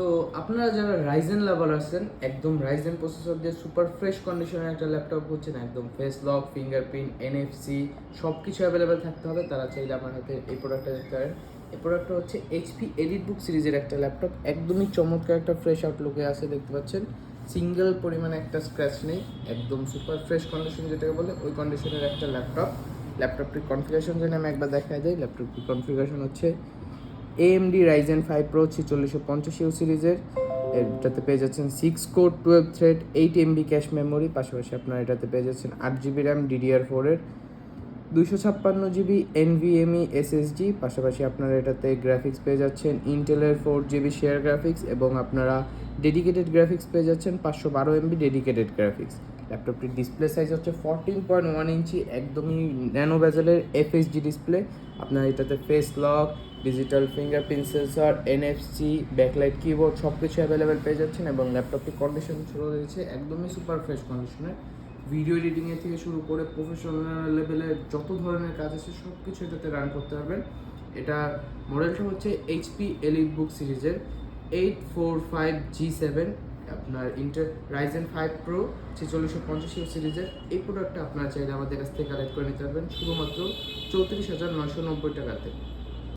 তো আপনারা যারা রাইজেন লাভার আছেন, একদম রাইজেন প্রসেসর দিয়ে সুপার ফ্রেশ কন্ডিশনের একটা ল্যাপটপ হচ্ছেন, একদম ফেস লক, ফিঙ্গারপ্রিন্ট, এনএফসি সব কিছু অ্যাভেলেবেল থাকতে হবে, তারা চাইলে আমার হাতে এই প্রোডাক্টটা দেখতে পারেন। এই প্রোডাক্টটা হচ্ছে এইচপি এলিটবুক সিরিজের একটা ল্যাপটপ, একদমই চমৎকার একটা ফ্রেশ আউটলুকে আছে, দেখতে পাচ্ছেন সিঙ্গেল পরিমাণে একটা স্ক্র্যাচ নেই, একদম সুপার ফ্রেশ কন্ডিশন যেটাকে বলে ওই কন্ডিশনের একটা ল্যাপটপটির কনফিগারেশন যদি আমি একবার দেখাই দিই, ল্যাপটপটির কনফিগারেশন হচ্ছে AMD Ryzen 5 Pro 4650 সিরিজের। এটাতে পেয়ে যাচ্ছেন 6 core 12 thread 8 MB cache memory, পাশাপাশি আপনারা এটাতে পেয়ে যাচ্ছেন 8 GB র্যাম DDR4 এর, 256 GB NVMe SSD, পাশাপাশি আপনারা এটাতে গ্রাফিক্স পেয়ে যাচ্ছেন ইন্টেলের 4 GB শেয়ার গ্রাফিক্স, এবং আপনারা ডেডিকেটেড গ্রাফিক্স পেয়ে যাচ্ছেন 512 MB ডেডিকেটেড গ্রাফিক্স। ল্যাপটপটির ডিসপ্লে সাইজ হচ্ছে 14.1 ইঞ্চি, একদমই ন্যানো বেজেলের FHD ডিসপ্লে। আপনারা এটাতে face lock, digital fingerprint sensor, NFC, backlight keyboard সব কিছু অ্যাভেলেবেল পেয়ে যাচ্ছেন, এবং ল্যাপটপটির কন্ডিশন শুরু হয়েছে একদমই সুপার ফ্রেশ কন্ডিশনের। ভিডিও এডিটিংয়ের থেকে শুরু করে প্রফেশনাল লেভেলের যত ধরনের কাজ আছে সব কিছু এটাতে রান করতে পারবেন। এটা মডেলটা হচ্ছে এইচপি এলিটবুক সিরিজের 845G7, আপনার রাইজেন 5 প্রো 4650 সিরিজের। এই প্রোডাক্টটা আপনারা চাইলে আমাদের কাছ থেকে কালেক্ট করে নিতে পারবেন শুধুমাত্র 34,990 টাকাতে।